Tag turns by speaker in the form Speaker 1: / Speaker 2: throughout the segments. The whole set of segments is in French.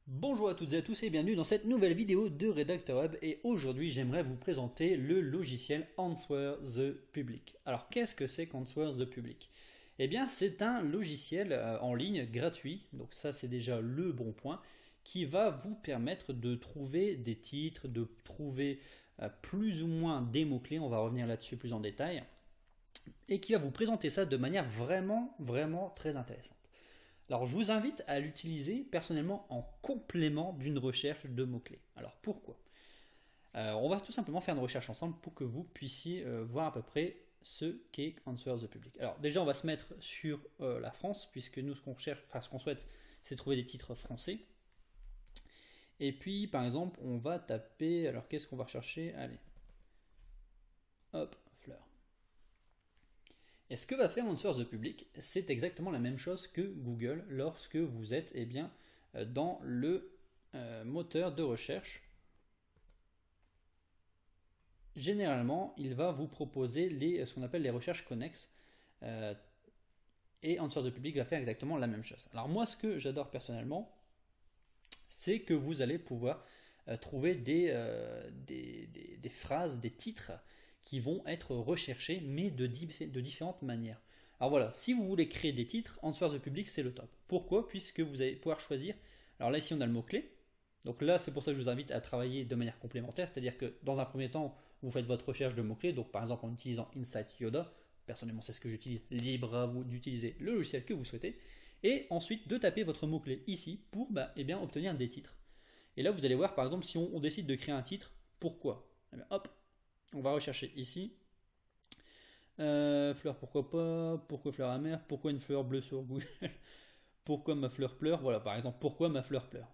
Speaker 1: Bonjour à toutes et à tous et bienvenue dans cette nouvelle vidéo de Redactor Web et aujourd'hui j'aimerais vous présenter le logiciel Answer the Public. Alors qu'est-ce que c'est qu'Answer the Public? Eh bien c'est un logiciel en ligne gratuit, donc ça c'est déjà le bon point, qui va vous permettre de trouver des titres, de trouver plus ou moins des mots-clés, on va revenir là-dessus plus en détail, et qui va vous présenter ça de manière vraiment très intéressante. Alors je vous invite à l'utiliser personnellement en complément d'une recherche de mots-clés. Alors pourquoi? On va tout simplement faire une recherche ensemble pour que vous puissiez voir à peu près ce qu'est Answer the Public. Alors déjà on va se mettre sur la France puisque nous ce qu'on cherche, enfin ce qu'on souhaite c'est trouver des titres français. Et puis par exemple on va taper, alors qu'est-ce qu'on va rechercher? Allez, hop, fleurs. Et ce que va faire Answer the Public, c'est exactement la même chose que Google lorsque vous êtes dans le moteur de recherche. Généralement, il va vous proposer ce qu'on appelle les recherches connexes. Et Answer the Public va faire exactement la même chose. Alors moi, ce que j'adore personnellement, c'est que vous allez pouvoir trouver des phrases, des titres qui vont être recherchés, mais de différentes manières. Alors voilà, si vous voulez créer des titres, Answer the Public, c'est le top. Pourquoi? Puisque vous allez pouvoir choisir. Alors là, ici, on a le mot-clé. Donc là, c'est pour ça que je vous invite à travailler de manière complémentaire, c'est-à-dire que dans un premier temps, vous faites votre recherche de mots-clés, donc par exemple en utilisant Insight Yoda, personnellement c'est ce que j'utilise, libre à vous d'utiliser le logiciel que vous souhaitez, et ensuite de taper votre mot-clé ici pour obtenir des titres. Et là, vous allez voir, par exemple, si on décide de créer un titre, pourquoi? Eh bien, hop, on va rechercher ici. Fleur, pourquoi pas? Pourquoi fleur amère? Pourquoi une fleur bleue sur Google? Pourquoi ma fleur pleure? Voilà, par exemple, pourquoi ma fleur pleure?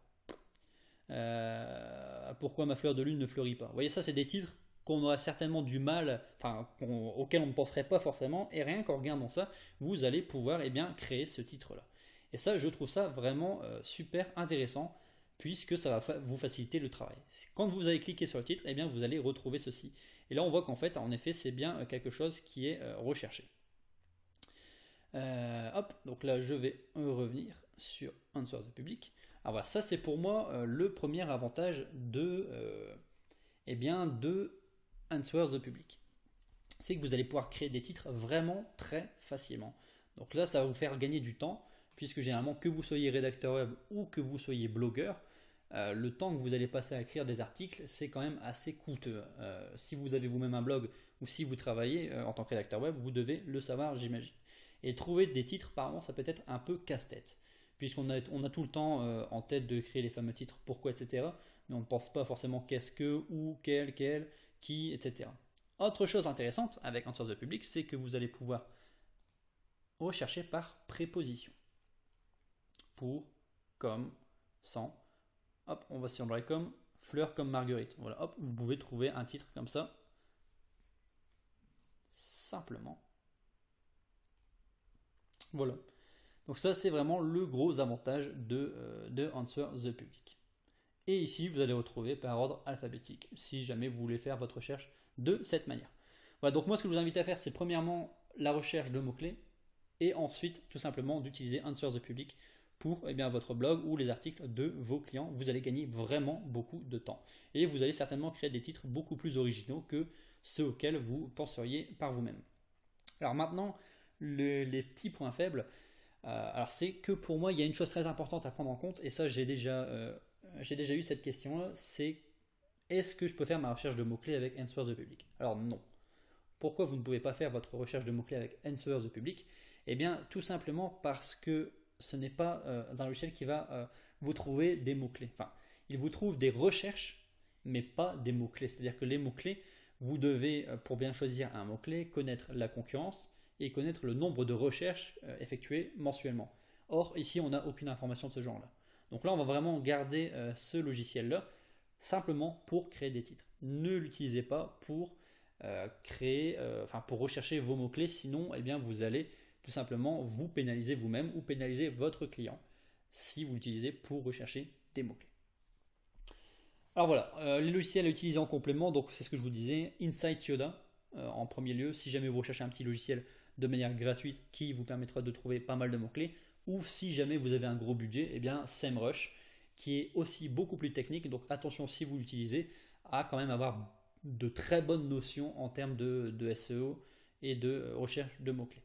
Speaker 1: Pourquoi ma fleur de lune ne fleurit pas? Vous voyez, ça, c'est des titres qu'on aurait certainement du mal, enfin, auxquels on ne penserait pas forcément, et rien qu'en regardant ça, vous allez pouvoir créer ce titre-là. Et ça, je trouve ça vraiment super intéressant, puisque ça va vous faciliter le travail. Quand vous allez cliquer sur le titre, vous allez retrouver ceci. Et là, on voit qu'en fait, en effet, c'est bien quelque chose qui est recherché. Hop, donc là, je vais revenir sur Answer the Public. Alors voilà, ça c'est pour moi le premier avantage de Answer the Public. C'est que vous allez pouvoir créer des titres vraiment très facilement. Donc là, ça va vous faire gagner du temps, puisque généralement, que vous soyez rédacteur web ou que vous soyez blogueur, le temps que vous allez passer à écrire des articles, c'est quand même assez coûteux. Si vous avez vous-même un blog ou si vous travaillez en tant que rédacteur web, vous devez le savoir, j'imagine. Et trouver des titres, par moment, ça peut être un peu casse-tête, puisqu'on a tout le temps en tête de créer les fameux titres, pourquoi, etc. Mais on ne pense pas forcément qu'est-ce que, où, quel, qui, etc. Autre chose intéressante avec Answer the Public, c'est que vous allez pouvoir rechercher par préposition. Pour, comme, sans. Hop, on va sur le comme, fleur comme Marguerite. Voilà, hop, vous pouvez trouver un titre comme ça. Simplement. Voilà. Donc ça, c'est vraiment le gros avantage de Answer the Public. Et ici, vous allez retrouver par ordre alphabétique, si jamais vous voulez faire votre recherche de cette manière. Voilà, donc moi, ce que je vous invite à faire, c'est premièrement la recherche de mots-clés, et ensuite, tout simplement, d'utiliser Answer the Public pour votre blog ou les articles de vos clients. Vous allez gagner vraiment beaucoup de temps. Et vous allez certainement créer des titres beaucoup plus originaux que ceux auxquels vous penseriez par vous-même. Alors maintenant, les petits points faibles. Alors c'est que pour moi, il y a une chose très importante à prendre en compte, et ça j'ai déjà eu cette question-là, c'est est-ce que je peux faire ma recherche de mots-clés avec Answer the Public? Alors non. Pourquoi vous ne pouvez pas faire votre recherche de mots-clés avec Answer the Public? Eh bien tout simplement parce que ce n'est pas un logiciel qui va vous trouver des mots-clés. Enfin, il vous trouve des recherches, mais pas des mots-clés. C'est-à-dire que les mots-clés, vous devez, pour bien choisir un mot-clé, connaître la concurrence et connaître le nombre de recherches effectuées mensuellement. Or, ici, on n'a aucune information de ce genre-là. Donc là, on va vraiment garder ce logiciel-là simplement pour créer des titres. Ne l'utilisez pas pour pour rechercher vos mots-clés, sinon, vous allez tout simplement vous pénaliser vous-même ou pénaliser votre client si vous l'utilisez pour rechercher des mots-clés. Alors voilà, les logiciels à utiliser en complément, donc c'est ce que je vous disais, Insight Yoda en premier lieu, si jamais vous recherchez un petit logiciel de manière gratuite qui vous permettra de trouver pas mal de mots-clés, ou si jamais vous avez un gros budget, SEMrush qui est aussi beaucoup plus technique. Donc attention si vous l'utilisez à quand même avoir de très bonnes notions en termes de SEO et de recherche de mots-clés.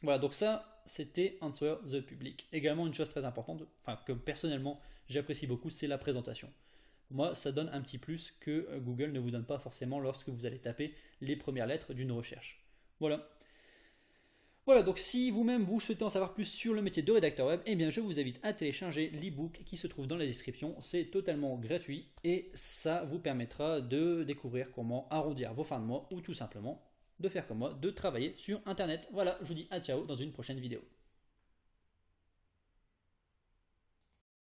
Speaker 1: Voilà, donc ça, c'était Answer the Public. Également, une chose très importante, enfin que personnellement j'apprécie beaucoup, c'est la présentation. Moi, ça donne un petit plus que Google ne vous donne pas forcément lorsque vous allez taper les premières lettres d'une recherche. Voilà. Voilà, donc si vous-même vous souhaitez en savoir plus sur le métier de rédacteur web, eh bien je vous invite à télécharger l'e-book qui se trouve dans la description. C'est totalement gratuit et ça vous permettra de découvrir comment arrondir vos fins de mois ou tout simplement de faire comme moi, de travailler sur Internet. Voilà, je vous dis à ciao dans une prochaine vidéo.